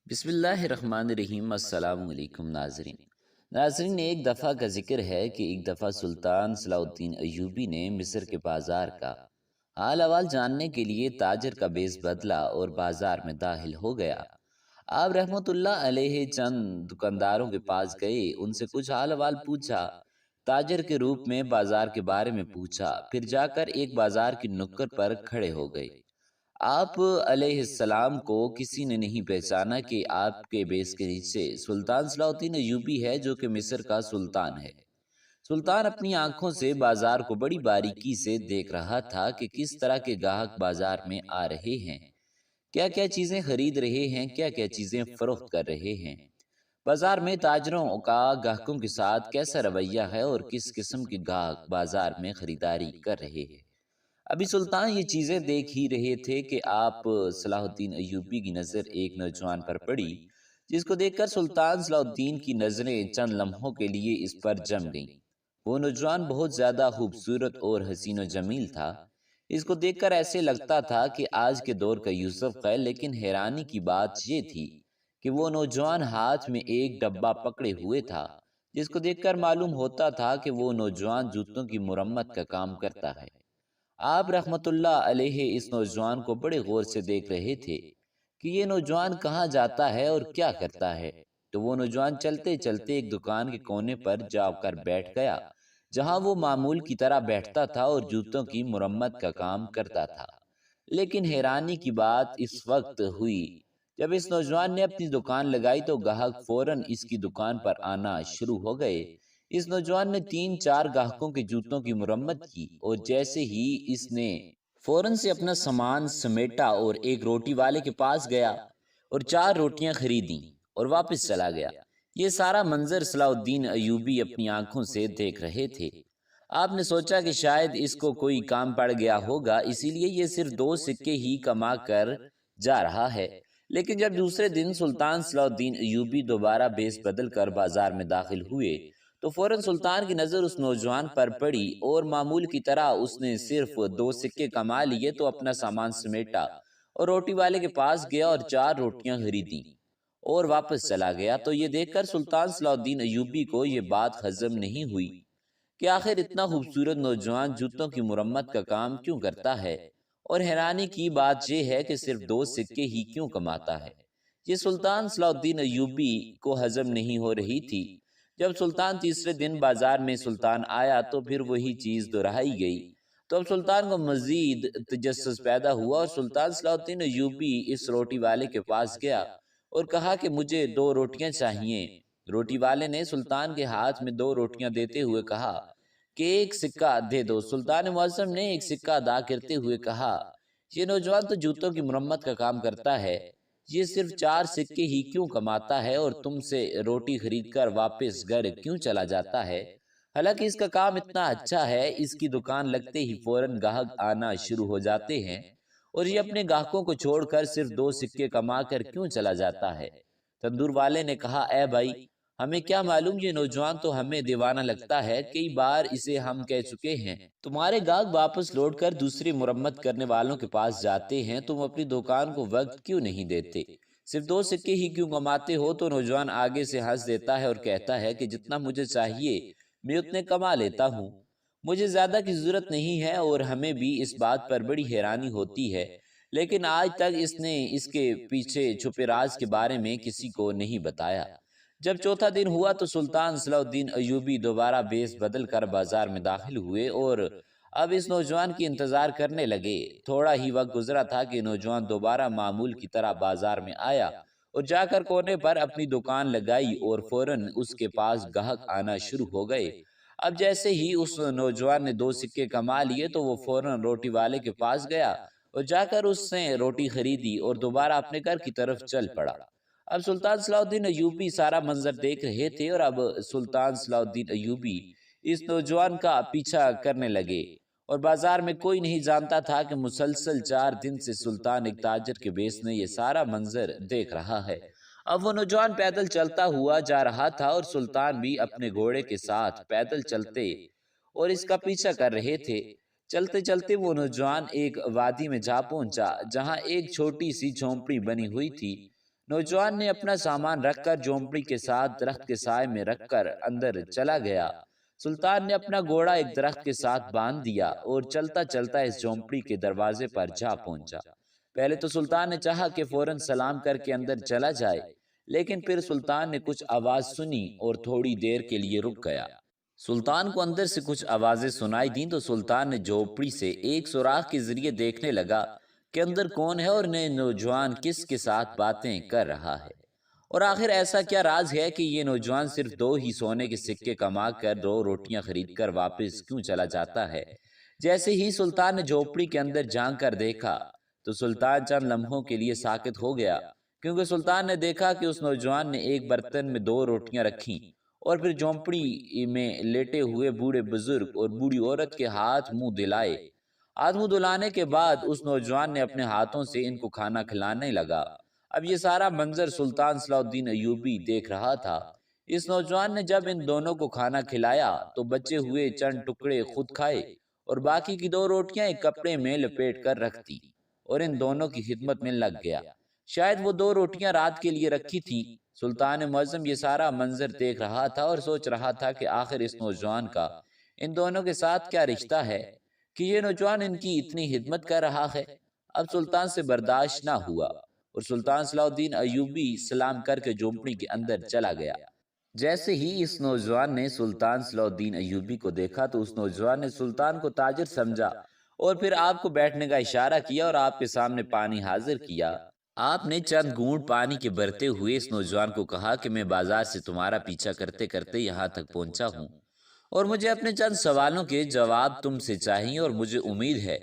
بسم اللہ الرحمن الرحیم۔ السلام علیکم ناظرین ایک دفعہ کا ذکر ہے کہ ایک دفعہ سلطان صلاح الدین ایوبی نے مصر کے بازار کا حال احوال جاننے کے لیے تاجر کا بیس بدلا اور بازار میں داخل ہو گیا۔ آپ رحمت اللہ علیہ چند دکانداروں کے پاس گئے، ان سے کچھ حال احوال پوچھا، تاجر کے روپ میں بازار کے بارے میں پوچھا، پھر جا کر ایک بازار کی نکر پر کھڑے ہو گئے۔ آپ علیہ السلام کو کسی نے نہیں پہچانا کہ آپ کے بیس کے نیچے سلطان صلاح الدین ایوبی ہے جو کہ مصر کا سلطان ہے۔ سلطان اپنی آنکھوں سے بازار کو بڑی باریکی سے دیکھ رہا تھا کہ کس طرح کے گاہک بازار میں آ رہے ہیں، کیا کیا چیزیں خرید رہے ہیں، کیا کیا چیزیں فروخت کر رہے ہیں، بازار میں تاجروں کا گاہکوں کے ساتھ کیسا رویہ ہے اور کس قسم کے گاہک بازار میں خریداری کر رہے ہیں۔ ابھی سلطان یہ چیزیں دیکھ ہی رہے تھے کہ آپ صلاح الدین ایوبی کی نظر ایک نوجوان پر پڑی، جس کو دیکھ کر سلطان صلاح الدین کی نظریں چند لمحوں کے لیے اس پر جم گئیں۔ وہ نوجوان بہت زیادہ خوبصورت اور حسین و جمیل تھا۔ اس کو دیکھ کر ایسے لگتا تھا کہ آج کے دور کا یوسف ہے، لیکن حیرانی کی بات یہ تھی کہ وہ نوجوان ہاتھ میں ایک ڈبہ پکڑے ہوئے تھا، جس کو دیکھ کر معلوم ہوتا تھا کہ وہ نوجوان جوتوں کی مرمت کا کام کرتا ہے۔ آپ رحمت اللہ علیہ اس نوجوان کو بڑے غور سے دیکھ رہے تھے کہ یہ نوجوان کہاں جاتا ہے اور کیا کرتا ہے۔ تو وہ نوجوان چلتے چلتے ایک دکان کے کونے پر جا کر بیٹھ گیا، جہاں وہ معمول کی طرح بیٹھتا تھا اور جوتوں کی مرمت کا کام کرتا تھا۔ لیکن حیرانی کی بات اس وقت ہوئی جب اس نوجوان نے اپنی دکان لگائی تو گاہک فوراً اس کی دکان پر آنا شروع ہو گئے۔ اس نوجوان نے 3-4 گاہکوں کے جوتوں کی مرمت کی، اور جیسے ہی اس نے فوراً سے اپنا سامان سمیٹا اور ایک روٹی والے کے پاس گیا اور 4 روٹیاں خریدیں اور واپس چلا گیا۔ یہ سارا منظر صلاح الدین ایوبی اپنی آنکھوں سے دیکھ رہے تھے۔ آپ نے سوچا کہ شاید اس کو کوئی کام پڑ گیا ہوگا، اسی لیے یہ صرف 2 سکے ہی کما کر جا رہا ہے۔ لیکن جب دوسرے دن سلطان صلاح الدین ایوبی دوبارہ بیس بدل کر بازار میں داخل ہوئے تو فوراً سلطان کی نظر اس نوجوان پر پڑی، اور معمول کی طرح اس نے صرف 2 سکے کما لیے تو اپنا سامان سمیٹا اور روٹی والے کے پاس گیا اور 4 روٹیاں خریدیں اور واپس چلا گیا۔ تو یہ دیکھ کر سلطان صلاح الدین ایوبی کو یہ بات ہضم نہیں ہوئی کہ آخر اتنا خوبصورت نوجوان جوتوں کی مرمت کا کام کیوں کرتا ہے، اور حیرانی کی بات یہ ہے کہ صرف 2 سکے ہی کیوں کماتا ہے۔ یہ سلطان صلاح الدین ایوبی کو ہضم نہیں ہو رہی تھی۔ جب سلطان تیسرے دن بازار میں سلطان آیا تو پھر وہی چیز دہرائی گئی، تو اب سلطان کو مزید تجسس پیدا ہوا اور سلطان صلاح الدین ایوبی اس روٹی والے کے پاس گیا اور کہا کہ مجھے 2 روٹیاں چاہیے۔ روٹی والے نے سلطان کے ہاتھ میں 2 روٹیاں دیتے ہوئے کہا کہ 1 سکہ دے دو۔ سلطان معظم نے 1 سکہ ادا کرتے ہوئے کہا، یہ نوجوان تو جوتوں کی مرمت کا کام کرتا ہے، یہ صرف 4 سکے ہی کیوں کماتا ہے اور تم سے روٹی خرید کر واپس گھر کیوں چلا جاتا ہے؟ حالانکہ اس کا کام اتنا اچھا ہے، اس کی دکان لگتے ہی فوراً گاہک آنا شروع ہو جاتے ہیں، اور یہ اپنے گاہکوں کو چھوڑ کر صرف 2 سکے کما کر کیوں چلا جاتا ہے؟ تندور والے نے کہا، اے بھائی، ہمیں کیا معلوم، یہ نوجوان تو ہمیں دیوانہ لگتا ہے، کئی بار اسے ہم کہہ چکے ہیں تمہارے گاہک واپس لوٹ کر دوسری مرمت کرنے والوں کے پاس جاتے ہیں، تم اپنی دکان کو وقت کیوں نہیں دیتے؟ صرف 2 سکے ہی کیوں کماتے ہو؟ تو نوجوان آگے سے ہنس دیتا ہے اور کہتا ہے کہ جتنا مجھے چاہیے میں اتنے کما لیتا ہوں، مجھے زیادہ کی ضرورت نہیں ہے، اور ہمیں بھی اس بات پر بڑی حیرانی ہوتی ہے، لیکن آج تک اس نے اس کے پیچھے چھپے راز کے بارے میں کسی کو نہیں بتایا۔ جب چوتھا دن ہوا تو سلطان صلاح الدین ایوبی دوبارہ بیس بدل کر بازار میں داخل ہوئے اور اب اس نوجوان کی انتظار کرنے لگے۔ تھوڑا ہی وقت گزرا تھا کہ نوجوان دوبارہ معمول کی طرح بازار میں آیا اور جا کر کونے پر اپنی دکان لگائی، اور فوراً اس کے پاس گاہک آنا شروع ہو گئے۔ اب جیسے ہی اس نوجوان نے 2 سکے کما لیے تو وہ فوراً روٹی والے کے پاس گیا اور جا کر اس سے روٹی خریدی اور دوبارہ اپنے گھر کی طرف چل پڑا۔ اب سلطان صلاح الدین ایوبی سارا منظر دیکھ رہے تھے، اور اب سلطان صلاح الدین ایوبی اس نوجوان کا پیچھا کرنے لگے، اور بازار میں کوئی نہیں جانتا تھا کہ مسلسل 4 دن سے سلطان ایک تاجر کے بیس میں یہ سارا منظر دیکھ رہا ہے۔ اب وہ نوجوان پیدل چلتا ہوا جا رہا تھا اور سلطان بھی اپنے گھوڑے کے ساتھ پیدل چلتے اور اس کا پیچھا کر رہے تھے۔ چلتے چلتے وہ نوجوان ایک وادی میں جا پہنچا، جہاں ایک چھوٹی سی جھونپڑی بنی ہوئی تھی۔ نوجوان نے اپنا سامان رکھ کر جھونپڑی کے ساتھ درخت کے سائے میں رکھ کر اندر چلا گیا۔ سلطان نے اپنا گھوڑا ایک درخت کے ساتھ باندھ دیا اور چلتا چلتا اس جھونپڑی کے دروازے پر جا پہنچا۔ پہلے تو سلطان نے چاہا کہ فوراً سلام کر کے اندر چلا جائے، لیکن پھر سلطان نے کچھ آواز سنی اور تھوڑی دیر کے لیے رک گیا۔ سلطان کو اندر سے کچھ آوازیں سنائی دیں تو سلطان نے جھونپڑی سے ایک سوراخ کے ذریعے دیکھنے لگا کہ اندر کون ہے اور یہ نوجوان کس کے ساتھ باتیں کر رہا ہے، اور آخر ایسا کیا راز ہے کہ یہ نوجوان صرف 2 ہی سونے کے سکے کما کر 2 روٹیاں خرید کر واپس کیوں چلا جاتا ہے۔ جیسے ہی سلطان نے جھونپڑی کے اندر جھانک کر دیکھا تو سلطان چند لمحوں کے لیے ساکت ہو گیا، کیونکہ سلطان نے دیکھا کہ اس نوجوان نے ایک برتن میں 2 روٹیاں رکھیں اور پھر جھونپڑی میں لیٹے ہوئے بوڑھے بزرگ اور بوڑھی عورت کے ہاتھ منہ دلائے۔ ہاتھ منہ دلانے کے بعد اس نوجوان نے اپنے ہاتھوں سے ان کو کھانا کھلانے لگا۔ اب یہ سارا منظر سلطان صلاح الدین ایوبی دیکھ رہا تھا۔ اس نوجوان نے جب ان دونوں کو کھانا کھلایا تو بچے ہوئے چند ٹکڑے خود کھائے اور باقی کی 2 روٹیاں ایک کپڑے میں لپیٹ کر رکھ دی اور ان دونوں کی خدمت میں لگ گیا۔ شاید وہ 2 روٹیاں رات کے لیے رکھی تھیں۔ سلطان معظم یہ سارا منظر دیکھ رہا تھا اور سوچ رہا تھا کہ آخر اس نوجوان کا ان دونوں کے ساتھ کیا رشتہ ہے کہ یہ نوجوان ان کی اتنی خدمت کر رہا ہے۔ اب سلطان سے برداشت نہ ہوا اور سلطان صلاح الدین ایوبی سلام کر کے جھونپڑی کے اندر چلا گیا۔ جیسے ہی اس نوجوان نے سلطان صلاح الدین ایوبی کو دیکھا تو اس نوجوان نے سلطان کو تاجر سمجھا اور پھر آپ کو بیٹھنے کا اشارہ کیا اور آپ کے سامنے پانی حاضر کیا۔ آپ نے چند گھونٹ پانی کے بھرتے ہوئے اس نوجوان کو کہا کہ میں بازار سے تمہارا پیچھا کرتے کرتے یہاں تک پہنچا ہوں اور مجھے اپنے چند سوالوں کے جواب تم سے چاہیے اور مجھے امید ہے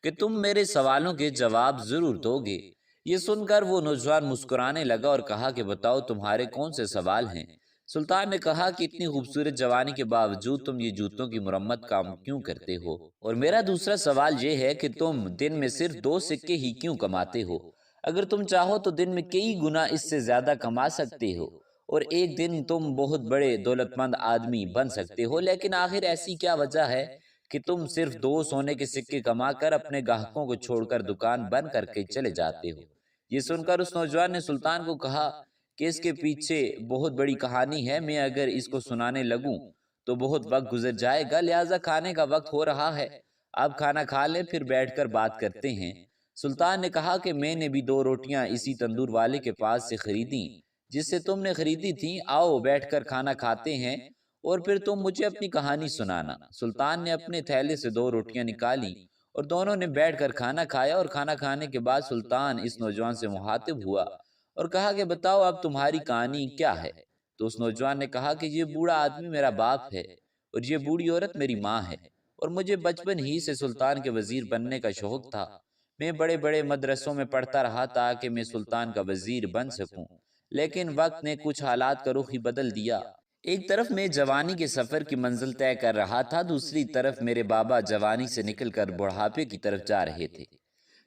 کہ تم میرے سوالوں کے جواب ضرور دو گے۔ یہ سن کر وہ نوجوان مسکرانے لگا اور کہا کہ بتاؤ تمہارے کون سے سوال ہیں؟ سلطان نے کہا کہ اتنی خوبصورت جوانی کے باوجود تم یہ جوتوں کی مرمت کام کیوں کرتے ہو؟ اور میرا دوسرا سوال یہ ہے کہ تم دن میں صرف 2 سکے ہی کیوں کماتے ہو؟ اگر تم چاہو تو دن میں کئی گنا اس سے زیادہ کما سکتے ہو اور ایک دن تم بہت بڑے دولت مند آدمی بن سکتے ہو، لیکن آخر ایسی کیا وجہ ہے کہ تم صرف 2 سونے کے سکے کما کر اپنے گاہکوں کو چھوڑ کر دکان بند کر کے چلے جاتے ہو؟ یہ سن کر اس نوجوان نے سلطان کو کہا کہ اس کے پیچھے بہت بڑی کہانی ہے، میں اگر اس کو سنانے لگوں تو بہت وقت گزر جائے گا، لہٰذا کھانے کا وقت ہو رہا ہے، آپ کھانا کھا لیں پھر بیٹھ کر بات کرتے ہیں۔ سلطان نے کہا کہ میں نے بھی 2 روٹیاں اسی تندور والے کے پاس سے خریدیں جس سے تم نے خریدی تھی، آؤ بیٹھ کر کھانا کھاتے ہیں اور پھر تم مجھے اپنی کہانی سنانا۔ سلطان نے اپنے تھیلے سے 2 روٹیاں نکالی اور دونوں نے بیٹھ کر کھانا کھایا، اور کھانا کھانے کے بعد سلطان اس نوجوان سے مخاطب ہوا اور کہا کہ بتاؤ اب تمہاری کہانی کیا ہے؟ تو اس نوجوان نے کہا کہ یہ بوڑھا آدمی میرا باپ ہے اور یہ بوڑھی عورت میری ماں ہے، اور مجھے بچپن ہی سے سلطان کے وزیر بننے کا شوق تھا۔ میں بڑے بڑے مدرسوں میں پڑھتا رہا تاکہ میں سلطان کا وزیر بن سکوں، لیکن وقت نے کچھ حالات کا رخ ہی بدل دیا۔ ایک طرف میں جوانی کے سفر کی منزل طے کر رہا تھا، دوسری طرف میرے بابا جوانی سے نکل کر بڑھاپے کی طرف جا رہے تھے۔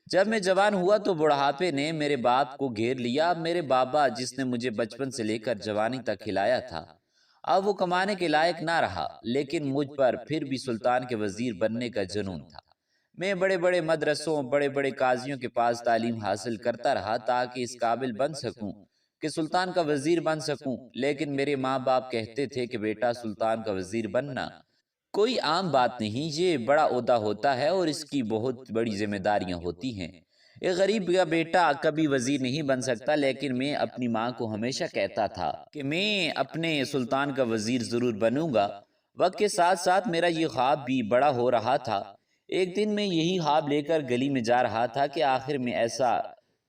جب میں جوان ہوا تو بڑھاپے نے میرے باپ کو گھیر لیا۔ میرے بابا جس نے مجھے بچپن سے لے کر جوانی تک کھلایا تھا، اب وہ کمانے کے لائق نہ رہا، لیکن مجھ پر پھر بھی سلطان کے وزیر بننے کا جنون تھا۔ میں بڑے بڑے مدرسوں، بڑے بڑے قاضیوں کے پاس تعلیم حاصل کرتا رہا تاکہ اس قابل بن سکوں کہ سلطان کا وزیر بن سکوں، لیکن میرے ماں باپ کہتے تھے کہ بیٹا سلطان کا وزیر بننا کوئی عام بات نہیں، یہ بڑا عہدہ ہوتا ہے اور اس کی بہت بڑی ذمہ داریاں ہوتی ہیں، ایک غریب کا بیٹا کبھی وزیر نہیں بن سکتا۔ لیکن میں اپنی ماں کو ہمیشہ کہتا تھا کہ میں اپنے سلطان کا وزیر ضرور بنوں گا۔ وقت کے ساتھ ساتھ میرا یہ خواب بھی بڑا ہو رہا تھا۔ ایک دن میں یہی خواب لے کر گلی میں جا رہا تھا کہ آخر میں ایسا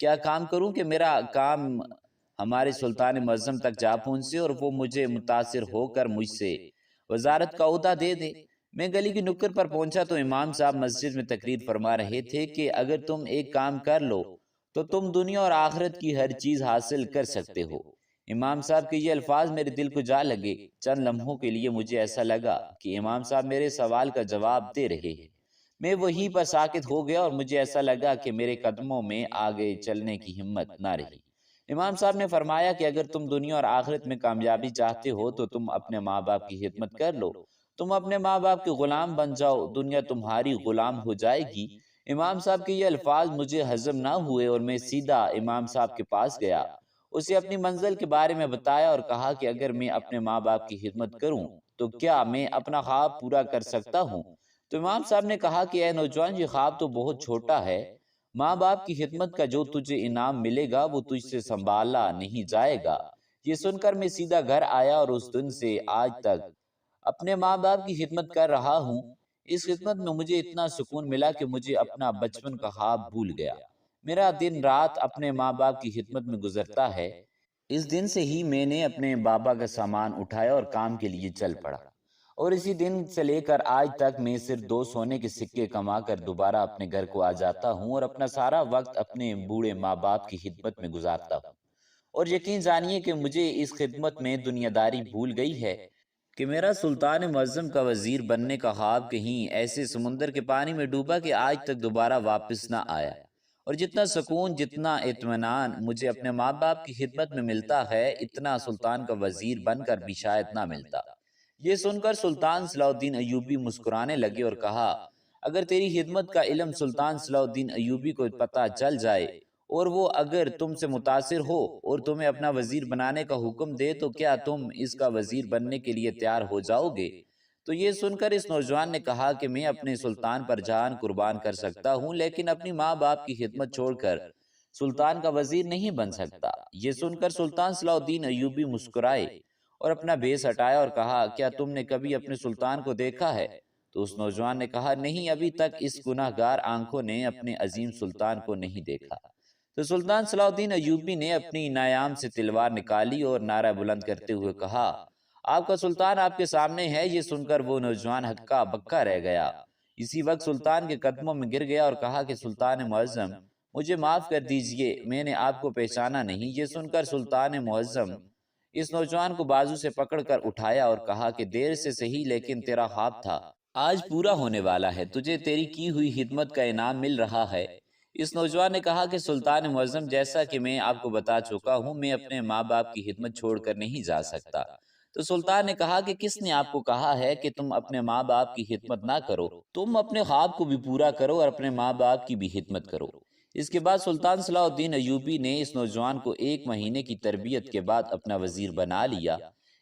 کیا کام کروں کہ میرا کام ہمارے سلطان معظم تک جا پہنچے اور وہ مجھے متاثر ہو کر مجھ سے وزارت کا عہدہ دے دے۔ میں گلی کی نکڑ پر پہنچا تو امام صاحب مسجد میں تقریر فرما رہے تھے کہ اگر تم ایک کام کر لو تو تم دنیا اور آخرت کی ہر چیز حاصل کر سکتے ہو۔ امام صاحب کے یہ الفاظ میرے دل کو جا لگے۔ چند لمحوں کے لیے مجھے ایسا لگا کہ امام صاحب میرے سوال کا جواب دے رہے ہیں۔ میں وہیں پر ساکت ہو گیا اور مجھے ایسا لگا کہ میرے قدموں میں آگے چلنے کی ہمت نہ رہی۔ امام صاحب نے فرمایا کہ اگر تم دنیا اور آخرت میں کامیابی چاہتے ہو تو تم اپنے ماں باپ کی خدمت کر لو، تم اپنے ماں باپ کے غلام بن جاؤ، دنیا تمہاری غلام ہو جائے گی۔ امام صاحب کے یہ الفاظ مجھے ہضم نہ ہوئے اور میں سیدھا امام صاحب کے پاس گیا اسے اپنی منزل کے بارے میں بتایا اور کہا کہ اگر میں اپنے ماں باپ کی خدمت کروں تو کیا میں اپنا خواب پورا کر سکتا ہوں؟ تو امام صاحب نے کہا کہ اے نوجوان، یہ خواب تو بہت چھوٹا ہے۔ ماں باپ کی خدمت کا جو تجھے انعام ملے گا وہ تجھ سے سنبھالا نہیں جائے گا۔ یہ سن کر میں سیدھا گھر آیا اور اس دن سے آج تک اپنے ماں باپ کی خدمت کر رہا ہوں۔ اس خدمت میں مجھے اتنا سکون ملا کہ مجھے اپنا بچپن کا خواب بھول گیا۔ میرا دن رات اپنے ماں باپ کی خدمت میں گزرتا ہے۔ اس دن سے ہی میں نے اپنے بابا کا سامان اٹھایا اور کام کے لیے چل پڑا، اور اسی دن سے لے کر آج تک میں صرف 2 سونے کے سکے کما کر دوبارہ اپنے گھر کو آ جاتا ہوں اور اپنا سارا وقت اپنے بوڑھے ماں باپ کی خدمت میں گزارتا ہوں۔ اور یقین جانیے کہ مجھے اس خدمت میں دنیا داری بھول گئی ہے کہ میرا سلطان معظم کا وزیر بننے کا خواب کہیں ایسے سمندر کے پانی میں ڈوبا کہ آج تک دوبارہ واپس نہ آیا۔ اور جتنا سکون، جتنا اطمینان مجھے اپنے ماں باپ کی خدمت میں ملتا ہے، اتنا سلطان کا وزیر بن کر بھی شاید نہ ملتا۔ یہ سن کر سلطان صلاح الدین ایوبی مسکرانے لگے اور کہا، اگر تیری خدمت کا علم سلطان صلاح الدین ایوبی کو پتہ چل جائے اور وہ اگر تم سے متاثر ہو اور تمہیں اپنا وزیر بنانے کا حکم دے تو کیا تم اس کا وزیر بننے کے لیے تیار ہو جاؤ گے؟ تو یہ سن کر اس نوجوان نے کہا کہ میں اپنے سلطان پر جان قربان کر سکتا ہوں، لیکن اپنی ماں باپ کی خدمت چھوڑ کر سلطان کا وزیر نہیں بن سکتا۔ یہ سن کر سلطان صلاح الدین ایوبی مسکرائے اور اپنا بھیس ہٹایا اور کہا، کیا تم نے کبھی اپنے سلطان کو دیکھا ہے؟ تو اس نوجوان نے کہا، نہیں، ابھی تک اس گناہ گار آنکھوں نے اپنے عظیم سلطان کو نہیں دیکھا۔ تو سلطان صلاح الدین ایوبی نے اپنی نایام سے تلوار نکالی اور نعرہ بلند کرتے ہوئے کہا، آپ کا سلطان آپ کے سامنے ہے۔ یہ سن کر وہ نوجوان ہکا بکا رہ گیا۔ اسی وقت سلطان کے قدموں میں گر گیا اور کہا کہ سلطان معظم، مجھے معاف کر دیجئے، میں نے آپ کو پہچانا نہیں۔ یہ سن کر سلطان معظم اس نوجوان کو بازو سے پکڑ کر اٹھایا اور کہا کہ دیر سے صحیح لیکن تیرا خواب تھا آج پورا ہونے والا ہے، تجھے تیری کی ہوئی خدمت کا انعام مل رہا ہے۔ اس نوجوان نے کہا کہ سلطان معظم، جیسا کہ میں آپ کو بتا چکا ہوں، میں اپنے ماں باپ کی خدمت چھوڑ کر نہیں جا سکتا۔ تو سلطان نے کہا کہ کس نے آپ کو کہا ہے کہ تم اپنے ماں باپ کی خدمت نہ کرو؟ تم اپنے خواب کو بھی پورا کرو اور اپنے ماں باپ کی بھی خدمت کرو۔ اس کے بعد سلطان صلاح الدین ایوبی نے اس نوجوان کو 1 مہینے کی تربیت کے بعد اپنا وزیر بنا لیا۔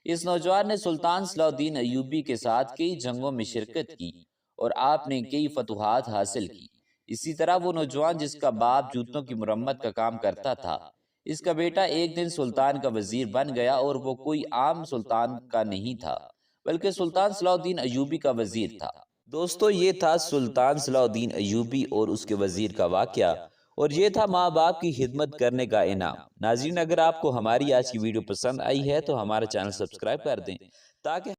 اس نوجوان نے سلطان صلاح الدین ایوبی کے ساتھ کئی جنگوں میں شرکت کی اور آپ نے کئی فتوحات حاصل کی۔ اسی طرح وہ نوجوان جس کا باپ جوتوں کی مرمت کا کام کرتا تھا، اس کا بیٹا ایک دن سلطان کا وزیر بن گیا، اور وہ کوئی عام سلطان کا نہیں تھا بلکہ سلطان صلاح الدین ایوبی کا وزیر تھا۔ دوستو، یہ تھا سلطان صلاح الدین ایوبی اور اس کے وزیر کا واقعہ، اور یہ تھا ماں باپ کی خدمت کرنے کا انعام۔ ناظرین، اگر آپ کو ہماری آج کی ویڈیو پسند آئی ہے تو ہمارا چینل سبسکرائب کر دیں تاکہ